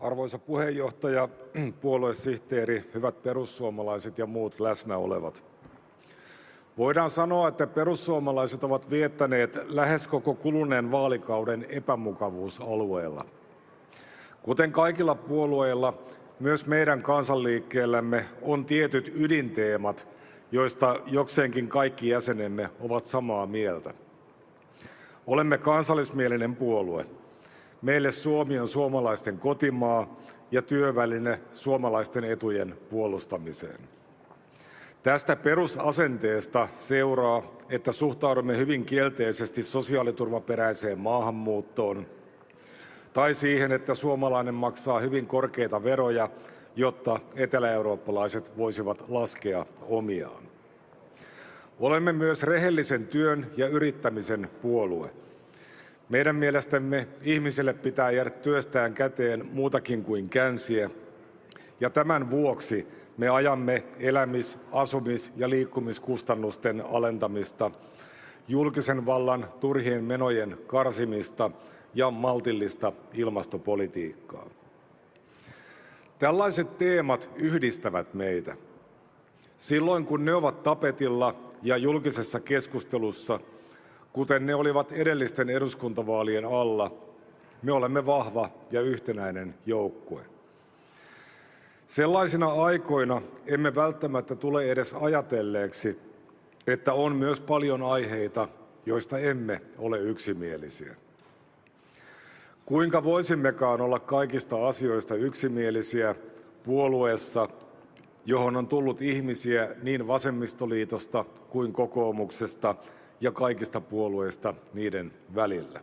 Arvoisa puheenjohtaja, puoluesihteeri, hyvät perussuomalaiset ja muut läsnä olevat. Voidaan sanoa, että perussuomalaiset ovat viettäneet lähes koko kuluneen vaalikauden epämukavuusalueella. Kuten kaikilla puolueilla, myös meidän kansanliikkeellämme on tietyt ydinteemat, joista jokseenkin kaikki jäsenemme ovat samaa mieltä. Olemme kansallismielinen puolue. Meille Suomi on suomalaisten kotimaa ja työväline suomalaisten etujen puolustamiseen. Tästä perusasenteesta seuraa, että suhtaudumme hyvin kielteisesti sosiaaliturvaperäiseen maahanmuuttoon tai siihen, että suomalainen maksaa hyvin korkeita veroja, jotta eteläeurooppalaiset voisivat laskea omiaan. Olemme myös rehellisen työn ja yrittämisen puolue. Meidän mielestämme ihmiselle pitää jäädä työstään käteen muutakin kuin känsiä, ja tämän vuoksi me ajamme elämis-, asumis- ja liikkumiskustannusten alentamista, julkisen vallan turhien menojen karsimista ja maltillista ilmastopolitiikkaa. Tällaiset teemat yhdistävät meitä. Silloin kun ne ovat tapetilla ja julkisessa keskustelussa, kuten ne olivat edellisten eduskuntavaalien alla, me olemme vahva ja yhtenäinen joukkue. Sellaisina aikoina emme välttämättä tule edes ajatelleeksi, että on myös paljon aiheita, joista emme ole yksimielisiä. Kuinka voisimmekaan olla kaikista asioista yksimielisiä puolueessa, johon on tullut ihmisiä niin vasemmistoliitosta kuin kokoomuksesta ja kaikista puolueista niiden välillä.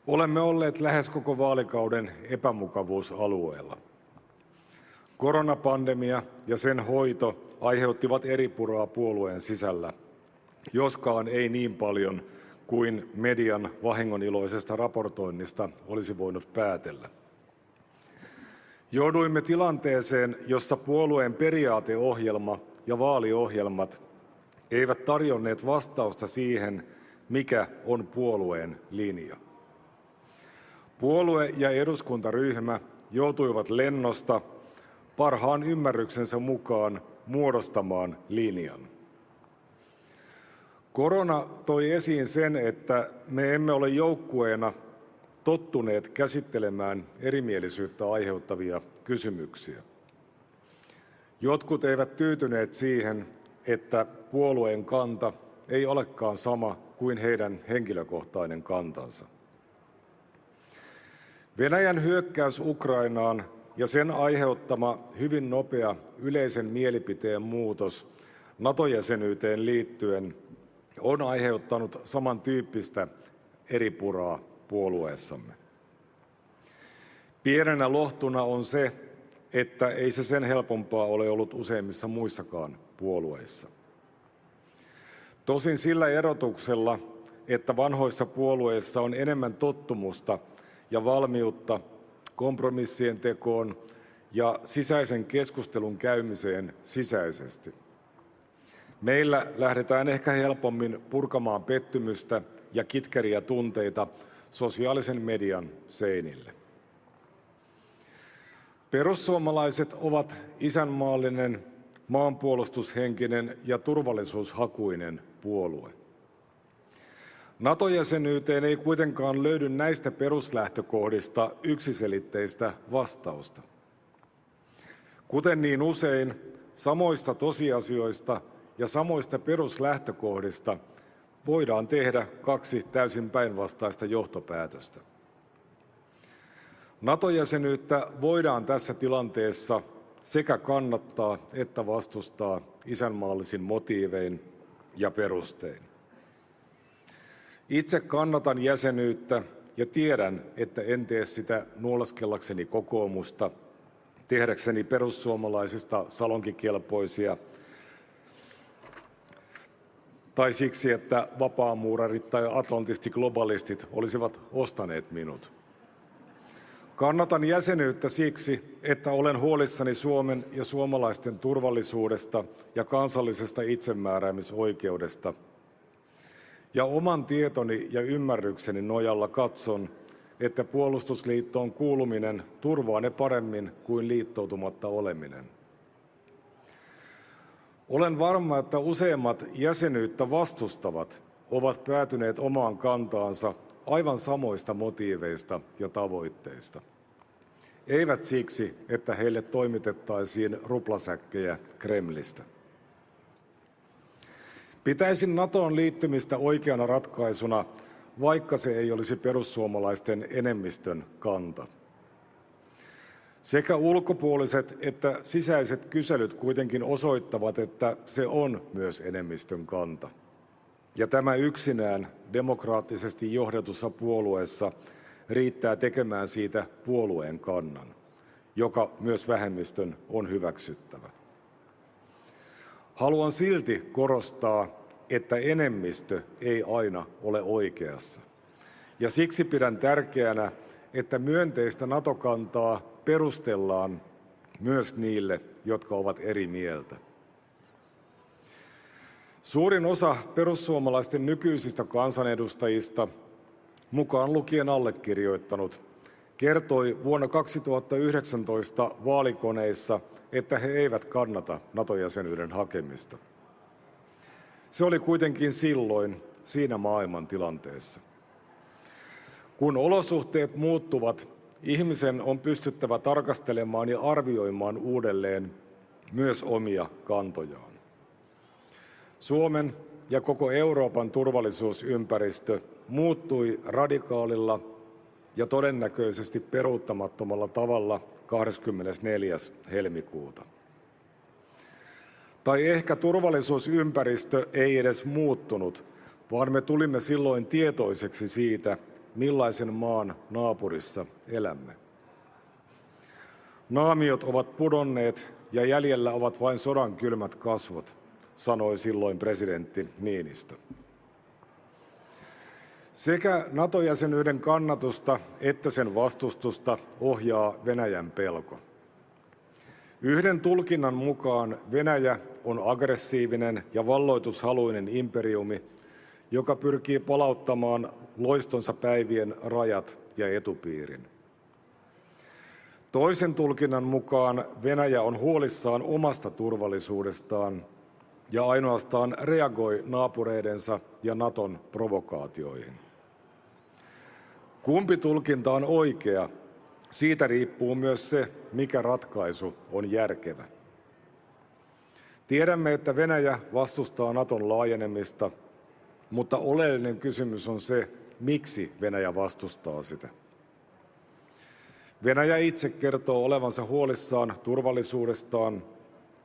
Olemme olleet lähes koko vaalikauden epämukavuusalueella. Koronapandemia ja sen hoito aiheuttivat eripuraa puolueen sisällä, joskaan ei niin paljon kuin median vahingoniloisesta raportoinnista olisi voinut päätellä. Jouduimme tilanteeseen, jossa puolueen periaateohjelma ja vaaliohjelmat eivät tarjonneet vastausta siihen, mikä on puolueen linja. Puolue ja eduskuntaryhmä joutuivat lennosta parhaan ymmärryksensä mukaan muodostamaan linjan. Korona toi esiin sen, että me emme ole joukkueena tottuneet käsittelemään erimielisyyttä aiheuttavia kysymyksiä. Jotkut eivät tyytyneet siihen, että puolueen kanta ei olekaan sama kuin heidän henkilökohtainen kantansa. Venäjän hyökkäys Ukrainaan ja sen aiheuttama hyvin nopea yleisen mielipiteen muutos NATO-jäsenyyteen liittyen on aiheuttanut samantyyppistä eripuraa puolueessamme. Pienenä lohtuna on se, että ei se sen helpompaa ole ollut useimmissa muissakaan puolueissa. Tosin sillä erotuksella, että vanhoissa puolueissa on enemmän tottumusta ja valmiutta kompromissien tekoon ja sisäisen keskustelun käymiseen sisäisesti. Meillä lähdetään ehkä helpommin purkamaan pettymystä ja kitkeriä tunteita sosiaalisen median seinille. Perussuomalaiset ovat isänmaallinen, maanpuolustushenkinen ja turvallisuushakuinen puolue. NATO-jäsenyyteen ei kuitenkaan löydy näistä peruslähtökohdista yksiselitteistä vastausta. Kuten niin usein, samoista tosiasioista ja samoista peruslähtökohdista voidaan tehdä kaksi täysin päinvastaista johtopäätöstä. NATO-jäsenyyttä voidaan tässä tilanteessa sekä kannattaa että vastustaa isänmaallisin motiivein ja perustein. Itse kannatan jäsenyyttä ja tiedän, että en tee sitä nuoleskellakseni kokoomusta, tehdäkseni perussuomalaisista salonkikelpoisia tai siksi, että vapaamuurarit tai atlantistiglobalistit olisivat ostaneet minut. Kannatan jäsenyyttä siksi, että olen huolissani Suomen ja suomalaisten turvallisuudesta ja kansallisesta itsemääräämisoikeudesta. Ja oman tietoni ja ymmärrykseni nojalla katson, että puolustusliittoon kuuluminen turvaa ne paremmin kuin liittoutumatta oleminen. Olen varma, että useimmat jäsenyyttä vastustavat ovat päätyneet omaan kantaansa aivan samoista motiiveista ja tavoitteista. Eivät siksi, että heille toimitettaisiin ruplasäkkejä Kremlistä. Pitäisin NATOon liittymistä oikeana ratkaisuna, vaikka se ei olisi perussuomalaisten enemmistön kanta. Sekä ulkopuoliset että sisäiset kyselyt kuitenkin osoittavat, että se on myös enemmistön kanta. Ja tämä yksinään demokraattisesti johdetussa puolueessa riittää tekemään siitä puolueen kannan, joka myös vähemmistön on hyväksyttävä. Haluan silti korostaa, että enemmistö ei aina ole oikeassa. Ja siksi pidän tärkeänä, että myönteistä NATO-kantaa perustellaan myös niille, jotka ovat eri mieltä. Suurin osa perussuomalaisten nykyisistä kansanedustajista, mukaan lukien allekirjoittanut, kertoi vuonna 2019 vaalikoneissa, että he eivät kannata NATO-jäsenyyden hakemista. Se oli kuitenkin silloin siinä maailmantilanteessa. Kun olosuhteet muuttuvat, ihmisen on pystyttävä tarkastelemaan ja arvioimaan uudelleen myös omia kantojaan. Suomen ja koko Euroopan turvallisuusympäristö muuttui radikaalilla ja todennäköisesti peruuttamattomalla tavalla 24. helmikuuta. Tai ehkä turvallisuusympäristö ei edes muuttunut, vaan me tulimme silloin tietoiseksi siitä, millaisen maan naapurissa elämme. Naamiot ovat pudonneet ja jäljellä ovat vain sodan kylmät kasvot, sanoi silloin presidentti Niinistö. Sekä NATO-jäsenyyden kannatusta että sen vastustusta ohjaa Venäjän pelko. Yhden tulkinnan mukaan Venäjä on aggressiivinen ja valloitushaluinen imperiumi, joka pyrkii palauttamaan loistonsa päivien rajat ja etupiirin. Toisen tulkinnan mukaan Venäjä on huolissaan omasta turvallisuudestaan ja ainoastaan reagoi naapureidensa ja NATOn provokaatioihin. Kumpi tulkinta on oikea, siitä riippuu myös se, mikä ratkaisu on järkevä. Tiedämme, että Venäjä vastustaa NATOn laajenemista, mutta oleellinen kysymys on se, miksi Venäjä vastustaa sitä. Venäjä itse kertoo olevansa huolissaan turvallisuudestaan,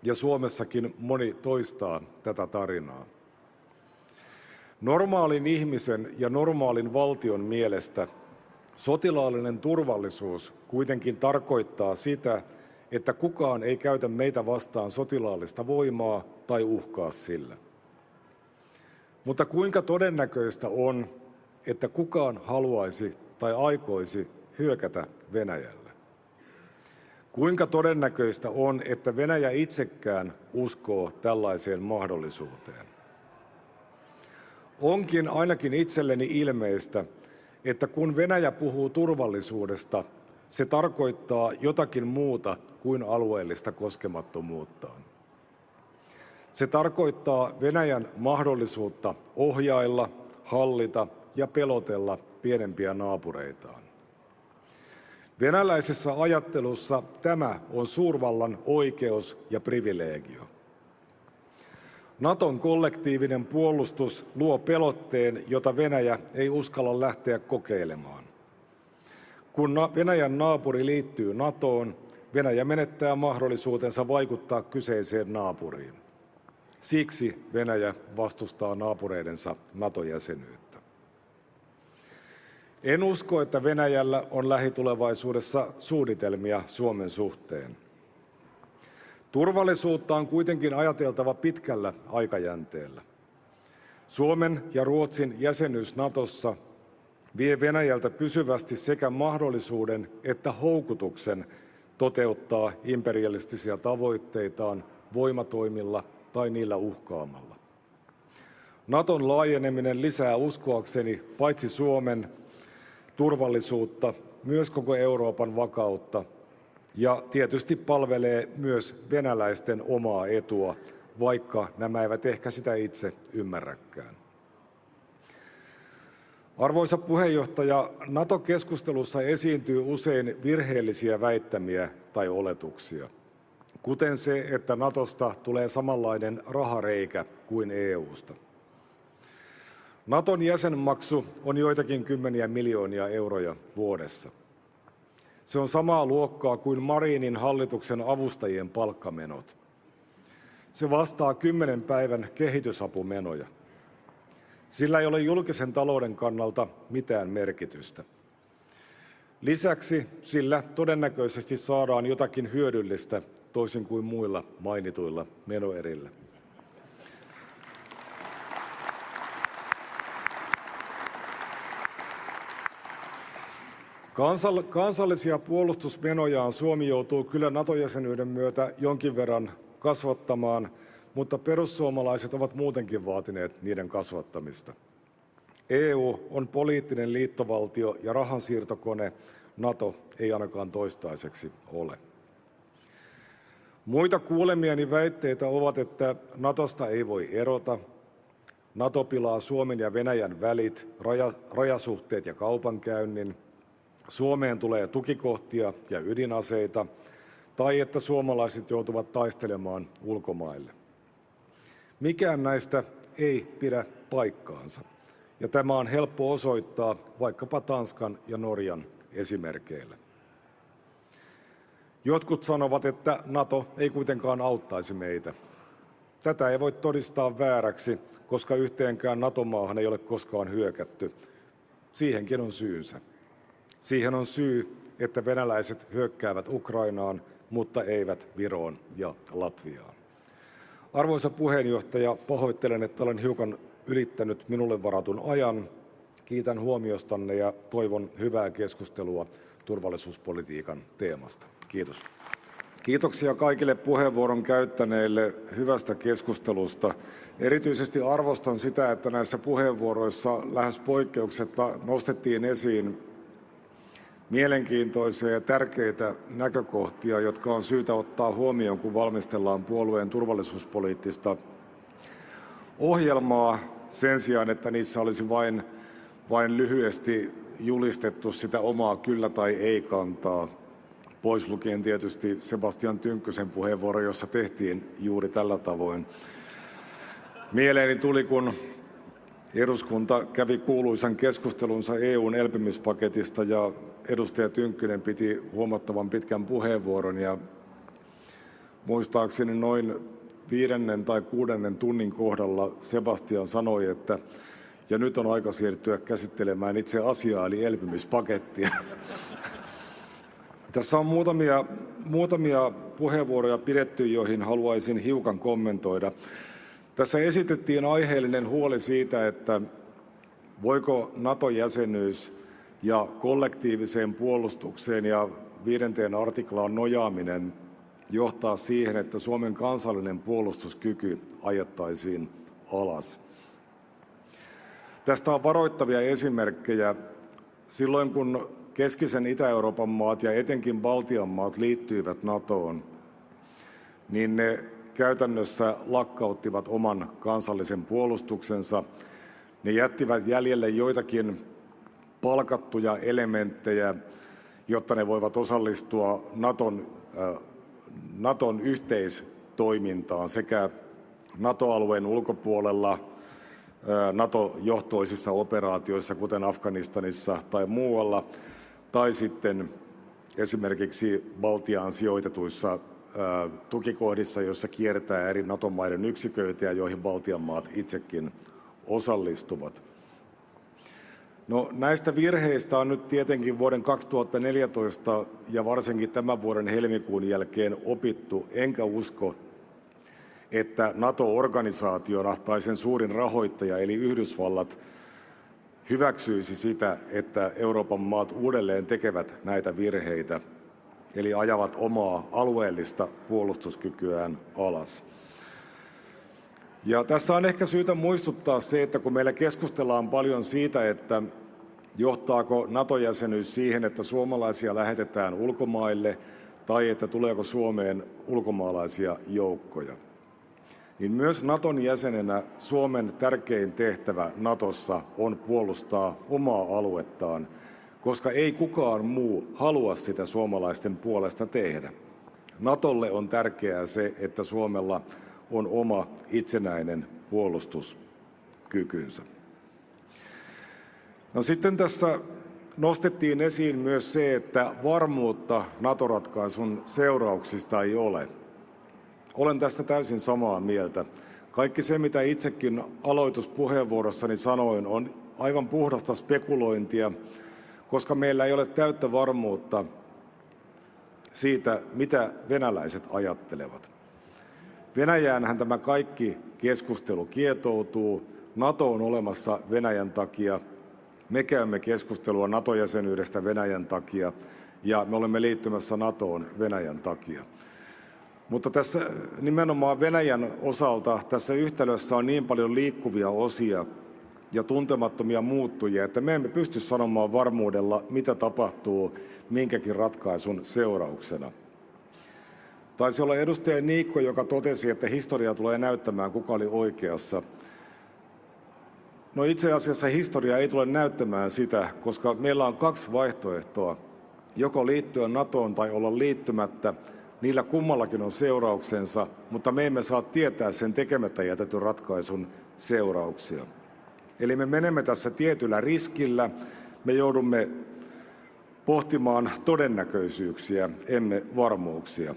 ja Suomessakin moni toistaa tätä tarinaa. Normaalin ihmisen ja normaalin valtion mielestä sotilaallinen turvallisuus kuitenkin tarkoittaa sitä, että kukaan ei käytä meitä vastaan sotilaallista voimaa tai uhkaa sillä. Mutta kuinka todennäköistä on, että kukaan haluaisi tai aikoisi hyökätä Venäjälle? Kuinka todennäköistä on, että Venäjä itsekään uskoo tällaiseen mahdollisuuteen? Onkin ainakin itselleni ilmeistä, että kun Venäjä puhuu turvallisuudesta, se tarkoittaa jotakin muuta kuin alueellista koskemattomuuttaan. Se tarkoittaa Venäjän mahdollisuutta ohjailla, hallita ja pelotella pienempiä naapureitaan. Venäläisessä ajattelussa tämä on suurvallan oikeus ja privilegio. NATOn kollektiivinen puolustus luo pelotteen, jota Venäjä ei uskalla lähteä kokeilemaan. Kun Venäjän naapuri liittyy NATOon, Venäjä menettää mahdollisuutensa vaikuttaa kyseiseen naapuriin. Siksi Venäjä vastustaa naapureidensa NATO-jäsenyyttä. En usko, että Venäjällä on lähitulevaisuudessa suunnitelmia Suomen suhteen. Turvallisuutta on kuitenkin ajateltava pitkällä aikajänteellä. Suomen ja Ruotsin jäsenyys NATOssa vie Venäjältä pysyvästi sekä mahdollisuuden että houkutuksen toteuttaa imperialistisia tavoitteitaan voimatoimilla tai niillä uhkaamalla. NATOn laajeneminen lisää uskoakseni paitsi Suomen turvallisuutta, myös koko Euroopan vakautta ja tietysti palvelee myös venäläisten omaa etua, vaikka nämä eivät ehkä sitä itse ymmärräkään. Arvoisa puheenjohtaja, NATO-keskustelussa esiintyy usein virheellisiä väittämiä tai oletuksia, kuten se, että NATOsta tulee samanlainen rahareikä kuin EUsta. NATOn jäsenmaksu on joitakin kymmeniä miljoonia euroja vuodessa. Se on samaa luokkaa kuin Marinin hallituksen avustajien palkkamenot. Se vastaa 10 päivän kehitysapumenoja. Sillä ei ole julkisen talouden kannalta mitään merkitystä. Lisäksi sillä todennäköisesti saadaan jotakin hyödyllistä toisin kuin muilla mainituilla menoerillä. Kansallisia puolustusmenojaan Suomi joutuu kyllä NATO-jäsenyyden myötä jonkin verran kasvattamaan, mutta perussuomalaiset ovat muutenkin vaatineet niiden kasvattamista. EU on poliittinen liittovaltio ja rahansiirtokone, NATO ei ainakaan toistaiseksi ole. Muita kuulemiani väitteitä ovat, että NATOsta ei voi erota, NATO pilaa Suomen ja Venäjän välit, rajasuhteet ja kaupankäynnin, Suomeen tulee tukikohtia ja ydinaseita, tai että suomalaiset joutuvat taistelemaan ulkomaille. Mikään näistä ei pidä paikkaansa, ja tämä on helppo osoittaa vaikkapa Tanskan ja Norjan esimerkeillä. Jotkut sanovat, että NATO ei kuitenkaan auttaisi meitä. Tätä ei voi todistaa vääräksi, koska yhteenkään NATO-maahan ei ole koskaan hyökätty. Siihenkin on syynsä. Siihen on syy, että venäläiset hyökkäävät Ukrainaan, mutta eivät Viroon ja Latviaan. Arvoisa puheenjohtaja, pahoittelen, että olen hiukan ylittänyt minulle varatun ajan. Kiitän huomiostanne ja toivon hyvää keskustelua turvallisuuspolitiikan teemasta. Kiitos. Kiitoksia kaikille puheenvuoron käyttäneille hyvästä keskustelusta. Erityisesti arvostan sitä, että näissä puheenvuoroissa lähes poikkeuksetta nostettiin esiin mielenkiintoisia ja tärkeitä näkökohtia, jotka on syytä ottaa huomioon, kun valmistellaan puolueen turvallisuuspoliittista ohjelmaa sen sijaan, että niissä olisi vain lyhyesti julistettu sitä omaa kyllä tai ei kantaa, pois lukien tietysti Sebastian Tynkkysen puheenvuoro, jossa tehtiin juuri tällä tavoin. Mieleeni tuli, kun eduskunta kävi kuuluisan keskustelunsa EU:n elpymispaketista ja edustaja Tynkkynen piti huomattavan pitkän puheenvuoron ja muistaakseni noin 5. tai 6. tunnin kohdalla Sebastian sanoi, että ja nyt on aika siirtyä käsittelemään itse asiaa eli elpymispakettia. Tässä on muutamia puheenvuoroja pidetty, joihin haluaisin hiukan kommentoida. Tässä esitettiin aiheellinen huoli siitä, että voiko NATO-jäsenyys ja kollektiiviseen puolustukseen ja 5. artiklaan nojaaminen johtaa siihen, että Suomen kansallinen puolustuskyky ajettaisiin alas. Tästä on varoittavia esimerkkejä. Silloin kun keskisen Itä-Euroopan maat ja etenkin Baltian maat liittyivät NATOon, niin ne käytännössä lakkauttivat oman kansallisen puolustuksensa. Ne jättivät jäljelle joitakin palkattuja elementtejä, jotta ne voivat osallistua NATOn yhteistoimintaan sekä NATO-alueen ulkopuolella NATO-johtoisissa operaatioissa, kuten Afganistanissa tai muualla, tai sitten esimerkiksi Baltiaan sijoitetuissa tukikohdissa, joissa kiertää eri NATO-maiden yksiköitä ja joihin Baltian maat itsekin osallistuvat. No, näistä virheistä on nyt tietenkin vuoden 2014 ja varsinkin tämän vuoden helmikuun jälkeen opittu, enkä usko, että NATO-organisaationa tai sen suurin rahoittaja eli Yhdysvallat hyväksyisi sitä, että Euroopan maat uudelleen tekevät näitä virheitä, eli ajavat omaa alueellista puolustuskykyään alas. Ja tässä on ehkä syytä muistuttaa se, että kun meillä keskustellaan paljon siitä, että Johtaako NATO-jäsenyys siihen, että suomalaisia lähetetään ulkomaille tai että tuleeko Suomeen ulkomaalaisia joukkoja? Niin myös Naton jäsenenä Suomen tärkein tehtävä Natossa on puolustaa omaa aluettaan, koska ei kukaan muu halua sitä suomalaisten puolesta tehdä. Natolle on tärkeää se, että Suomella on oma itsenäinen puolustuskykynsä. No sitten tässä nostettiin esiin myös se, että varmuutta NATO-ratkaisun seurauksista ei ole. Olen tästä täysin samaa mieltä. Kaikki se, mitä itsekin aloituspuheenvuorossani sanoin, on aivan puhdasta spekulointia, koska meillä ei ole täyttä varmuutta siitä, mitä venäläiset ajattelevat. Venäjäänhän tämä kaikki keskustelu kietoutuu. NATO on olemassa Venäjän takia. Me käymme keskustelua NATO-jäsenyydestä Venäjän takia ja me olemme liittymässä NATOon Venäjän takia. Mutta tässä nimenomaan Venäjän osalta tässä yhtälössä on niin paljon liikkuvia osia ja tuntemattomia muuttujia, että me emme pysty sanomaan varmuudella, mitä tapahtuu minkäkin ratkaisun seurauksena. Taisi olla edustaja Niikko, joka totesi, että historia tulee näyttämään, kuka oli oikeassa. No itse asiassa historia ei tule näyttämään sitä, koska meillä on kaksi vaihtoehtoa. Joko liittyä NATOon tai olla liittymättä. Niillä kummallakin on seurauksensa, mutta me emme saa tietää sen tekemättä jätetyn ratkaisun seurauksia. Eli me menemme tässä tietyllä riskillä, me joudumme pohtimaan todennäköisyyksiä, emme varmuuksia.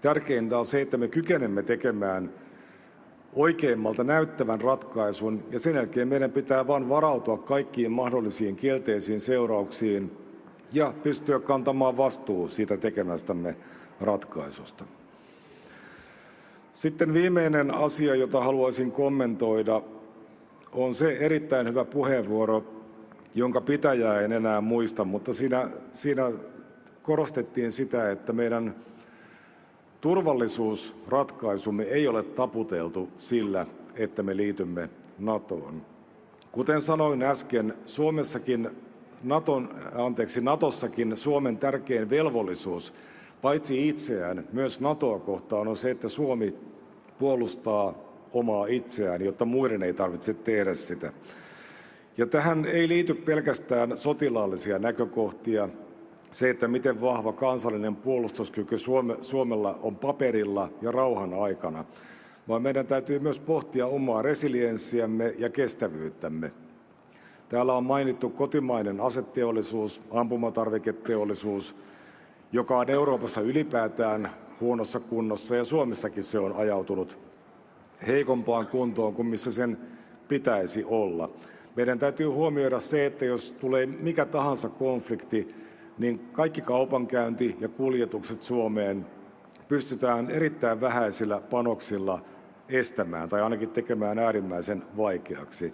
Tärkeintä on se, että me kykenemme tekemään oikeimmalta näyttävän ratkaisun ja sen jälkeen meidän pitää vain varautua kaikkiin mahdollisiin kielteisiin seurauksiin ja pystyä kantamaan vastuu siitä tekemästämme ratkaisusta. Sitten viimeinen asia, jota haluaisin kommentoida, on se erittäin hyvä puheenvuoro, jonka pitäjää en enää muista, mutta siinä korostettiin sitä, että meidän turvallisuusratkaisumme ei ole taputeltu sillä, että me liitymme NATOon. Kuten sanoin äsken, Natossakin Suomen tärkein velvollisuus, paitsi itseään, myös NATOa kohtaan on se, että Suomi puolustaa omaa itseään, jotta muiden ei tarvitse tehdä sitä. Ja tähän ei liity pelkästään sotilaallisia näkökohtia, se, että miten vahva kansallinen puolustuskyky Suomella on paperilla ja rauhan aikana, vaan meidän täytyy myös pohtia omaa resilienssiämme ja kestävyyttämme. Täällä on mainittu kotimainen aseteollisuus, ampumatarviketeollisuus, joka on Euroopassa ylipäätään huonossa kunnossa ja Suomessakin se on ajautunut heikompaan kuntoon kuin missä sen pitäisi olla. Meidän täytyy huomioida se, että jos tulee mikä tahansa konflikti, niin kaikki kaupankäynti ja kuljetukset Suomeen pystytään erittäin vähäisillä panoksilla estämään tai ainakin tekemään äärimmäisen vaikeaksi.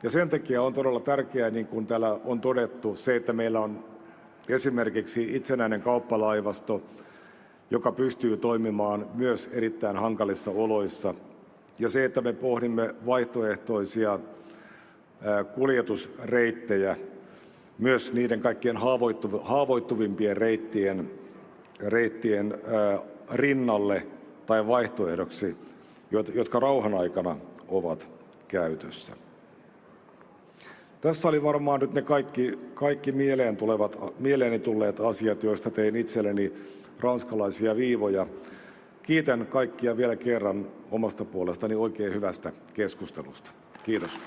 Ja sen takia on todella tärkeää, niin kuin täällä on todettu, se, että meillä on esimerkiksi itsenäinen kauppalaivasto, joka pystyy toimimaan myös erittäin hankalissa oloissa. Ja se, että me pohdimme vaihtoehtoisia kuljetusreittejä myös niiden kaikkien haavoittuvimpien reittien rinnalle tai vaihtoehdoksi, jotka rauhan aikana ovat käytössä. Tässä oli varmaan nyt ne kaikki mieleeni tulleet asiat, joista tein itselleni ranskalaisia viivoja. Kiitän kaikkia vielä kerran omasta puolestani oikein hyvästä keskustelusta. Kiitos.